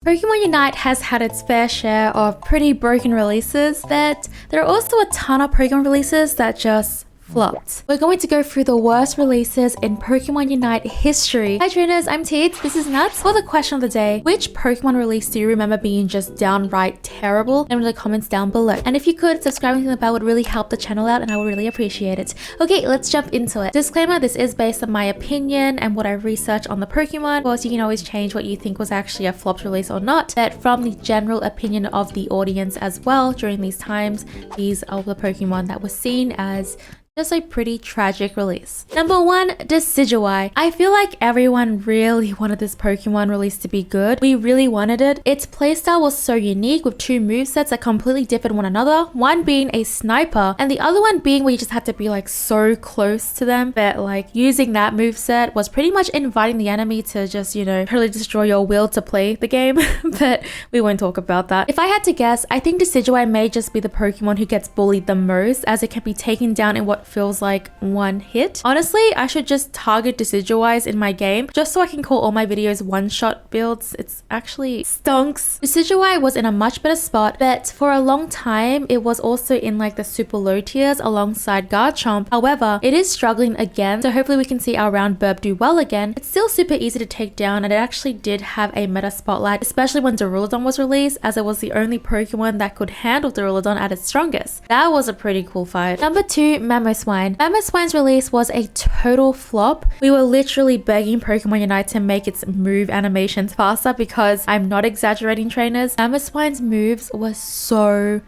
Pokemon Unite has had its fair share of pretty broken releases, but there are also a ton of Pokemon releases that just flopped. We're going to go through the worst releases in Pokemon Unite history. Hi trainers, I'm Teeds, this is Nuts. For the question of the day, which Pokemon release do you remember being just downright terrible? Let me know in the comments down below. And if you could, subscribing to the bell would really help the channel out and I would really appreciate it. Okay, let's jump into it. Disclaimer, this is based on my opinion and what I researched on the Pokemon. Of course, you can always change what you think was actually a flopped release or not, but from the general opinion of the audience as well during these times, these are the Pokemon that were seen as just a pretty tragic release. Number 1, Decidueye. I feel like everyone really wanted this Pokemon release to be good. We really wanted it. Its playstyle was so unique with 2 movesets that completely differed one another. One being a sniper and the other one being where you just had to be like so close to them. But like using that moveset was pretty much inviting the enemy to just, you know, totally destroy your will to play the game. But we won't talk about that. If I had to guess, I think Decidueye may just be the Pokemon who gets bullied the most, as it can be taken down in what feels like one hit. Honestly, I should just target Decidueyes in my game just so I can call all my videos one-shot builds. It's actually stonks. Decidueye was in a much better spot, but for a long time it was also in like the super low tiers alongside Garchomp. However, it is struggling again, so hopefully we can see our round burb do well again. It's still super easy to take down and it actually did have a meta spotlight, especially when Duraludon was released, as it was the only Pokemon that could handle Duraludon at its strongest. That was a pretty cool fight. Number 2, Mamoswine. Mamoswine's release was a total flop. We were literally begging Pokemon Unite to make its move animations faster because I'm not exaggerating trainers. Mamoswine's moves were so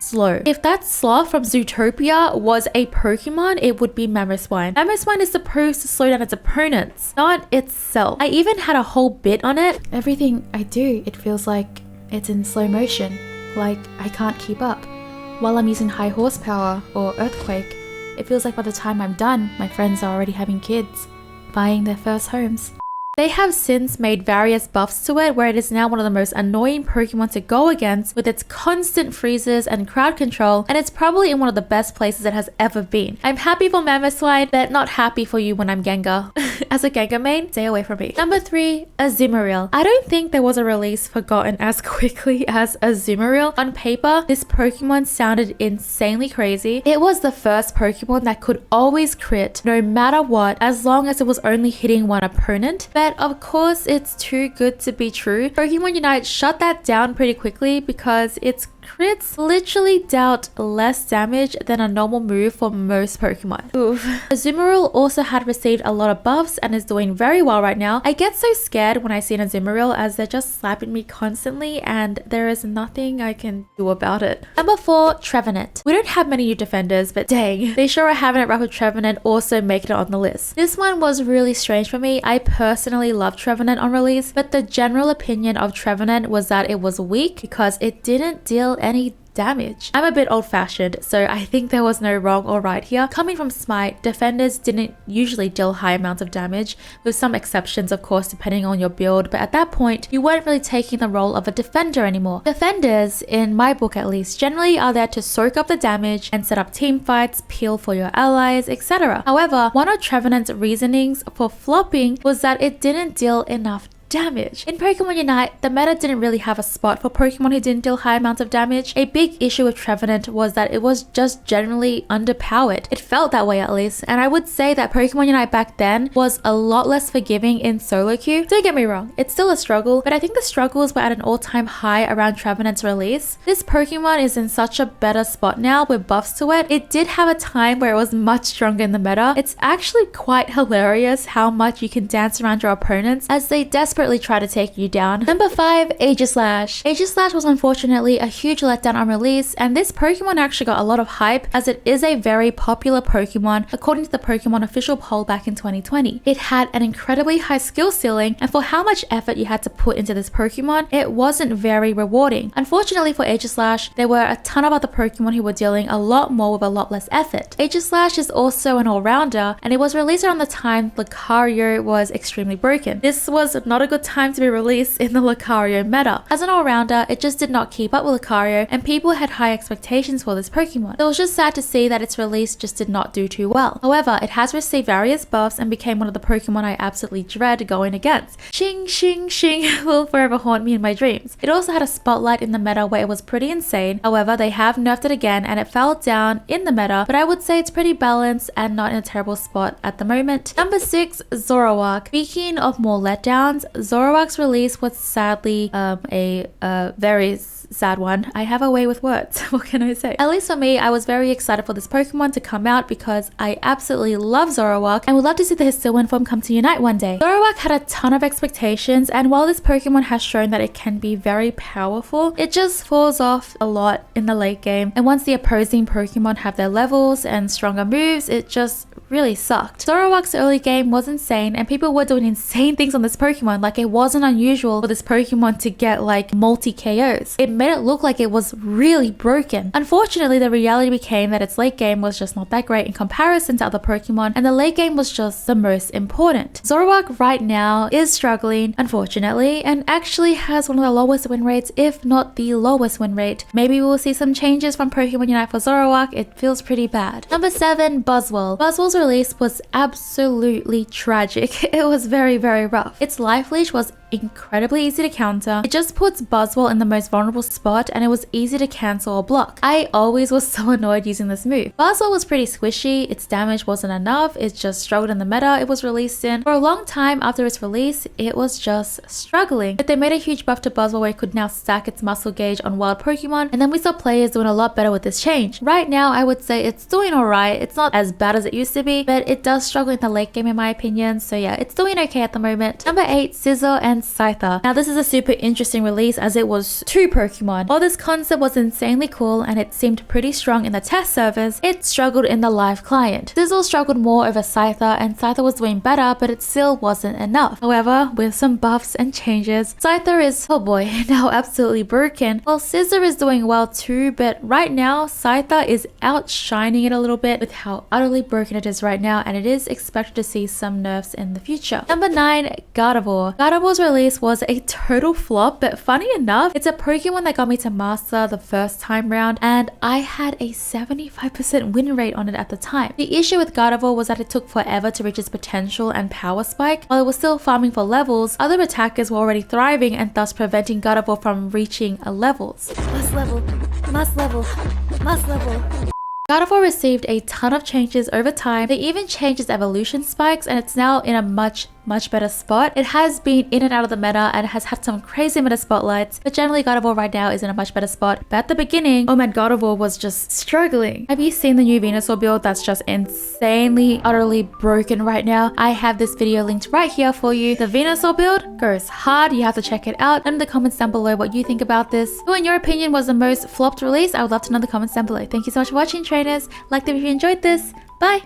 slow. If that Sloth from Zootopia was a Pokemon, it would be Mamoswine. Mamoswine is supposed to slow down its opponents, not itself. I even had a whole bit on it. Everything I do, it feels like it's in slow motion. Like I can't keep up. While I'm using high horsepower or earthquake, it feels like by the time I'm done, my friends are already having kids, buying their first homes. They have since made various buffs to it where it is now one of the most annoying Pokemon to go against with its constant freezes and crowd control, and it's probably in one of the best places it has ever been. I'm happy for Mamoswine, but not happy for you when I'm Gengar. As a Gengar main, stay away from me. Number 3, Azumarill. I don't think there was a release forgotten as quickly as Azumarill. On paper, this Pokemon sounded insanely crazy. It was the first Pokemon that could always crit no matter what, as long as it was only hitting one opponent. But of course, it's too good to be true. Pokemon Unite shut that down pretty quickly because its crits literally dealt less damage than a normal move for most Pokemon. Oof. Azumarill also had received a lot of buffs and is doing very well right now. I get so scared when I see an Azumarill as they're just slapping me constantly and there is nothing I can do about it. Number 4, Trevenant. We don't have many new defenders, but dang, they sure are having it rough with Trevenant also making it on the list. This one was really strange for me. I personally loved Trevenant on release, but the general opinion of Trevenant was that it was weak because it didn't deal any damage. I'm a bit old-fashioned, so I think there was no wrong or right here. Coming from Smite, defenders didn't usually deal high amounts of damage, with some exceptions of course depending on your build, but at that point you weren't really taking the role of a defender anymore. Defenders, in my book at least, generally are there to soak up the damage and set up team fights, peel for your allies, etc. However, one of Trevenant's reasonings for flopping was that it didn't deal enough damage. In Pokemon Unite, the meta didn't really have a spot for Pokemon who didn't deal high amounts of damage. A big issue with Trevenant was that it was just generally underpowered. It felt that way at least, and I would say that Pokemon Unite back then was a lot less forgiving in solo queue. Don't get me wrong, it's still a struggle, but I think the struggles were at an all-time high around Trevenant's release. This Pokemon is in such a better spot now with buffs to it. It did have a time where it was much stronger in the meta. It's actually quite hilarious how much you can dance around your opponents as they desperately try to take you down. Number 5, Aegislash. Aegislash was unfortunately a huge letdown on release, and this Pokemon actually got a lot of hype as it is a very popular Pokemon according to the Pokemon official poll back in 2020. It had an incredibly high skill ceiling, and for how much effort you had to put into this Pokemon, it wasn't very rewarding. Unfortunately for Aegislash, there were a ton of other Pokemon who were dealing a lot more with a lot less effort. Aegislash is also an all-rounder, and it was released around the time Lucario was extremely broken. This was not a good time to be released in the Lucario meta. As an all-rounder, it just did not keep up with Lucario, and people had high expectations for this Pokemon. It was just sad to see that its release just did not do too well. However, it has received various buffs and became one of the Pokemon I absolutely dread going against. Shing, shing, shing will forever haunt me in my dreams. It also had a spotlight in the meta where it was pretty insane. However, they have nerfed it again and it fell down in the meta, but I would say it's pretty balanced and not in a terrible spot at the moment. Number 6, Zoroark. Speaking of more letdowns, Zoroark's release was sadly a very sad one. I have a way with words. What can I say? At least for me, I was very excited for this Pokemon to come out because I absolutely love Zoroark and would love to see the Hisuian form come to Unite one day. Zoroark had a ton of expectations, and while this Pokemon has shown that it can be very powerful, it just falls off a lot in the late game. And once the opposing Pokemon have their levels and stronger moves, it just really sucked. Zoroark's early game was insane and people were doing insane things on this Pokemon. Like, it wasn't unusual for this Pokemon to get like multi KOs. It made it look like it was really broken. Unfortunately, the reality became that its late game was just not that great in comparison to other Pokemon, and the late game was just the most important. Zoroark right now is struggling, unfortunately, and actually has one of the lowest win rates, if not the lowest win rate. Maybe we will see some changes from Pokemon Unite for Zoroark. It feels pretty bad. Number 7, Buzzwole. Buzzwole's release was absolutely tragic. It was very, very rough. Its Life Leech was incredibly easy to counter. It just puts Buzzwole in the most vulnerable spot, and it was easy to cancel or block. I always was so annoyed using this move. Buzzwole was pretty squishy, its damage wasn't enough, it just struggled in the meta it was released in. For a long time after its release, it was just struggling. But they made a huge buff to Buzzwole where it could now stack its muscle gauge on wild Pokemon, and then we saw players doing a lot better with this change. Right now, I would say it's doing alright. It's not as bad as it used to be, but it does struggle in the late game in my opinion, so yeah, it's doing okay at the moment. Number 8, Scizor and Scyther. Now this is a super interesting release as it was 2 Pokemon. While this concept was insanely cool and it seemed pretty strong in the test servers, it struggled in the live client. Scizor struggled more over Scyther, and Scyther was doing better, but it still wasn't enough. However, with some buffs and changes, Scyther is, oh boy, now absolutely broken. While Scizor is doing well too, but right now Scyther is outshining it a little bit with how utterly broken it is right now, and it is expected to see some nerfs in the future. Number 9, Gardevoir. Gardevoir's release was a total flop, but funny enough, it's a Pokemon that got me to master the first time round, and I had a 75% win rate on it at the time. The issue with Gardevoir was that it took forever to reach its potential and power spike. While it was still farming for levels, other attackers were already thriving and thus preventing Gardevoir from reaching levels. Must level, must level, must level. Gardevoir received a ton of changes over time. They even changed its evolution spikes, and it's now in a much better spot. It has been in and out of the meta and has had some crazy meta spotlights, but generally Gardevoir right now is in a much better spot. But at the beginning, oh man, Gardevoir was just struggling. Have you seen the new Venusaur build? That's just insanely, utterly broken right now. I have this video linked right here for you. The Venusaur build goes hard. You have to check it out. Let in the comments down below what you think about this. Who in your opinion was the most flopped release? I would love to know in the comments down below. Thank you so much for watching, trainers. Like them if you enjoyed this. Bye!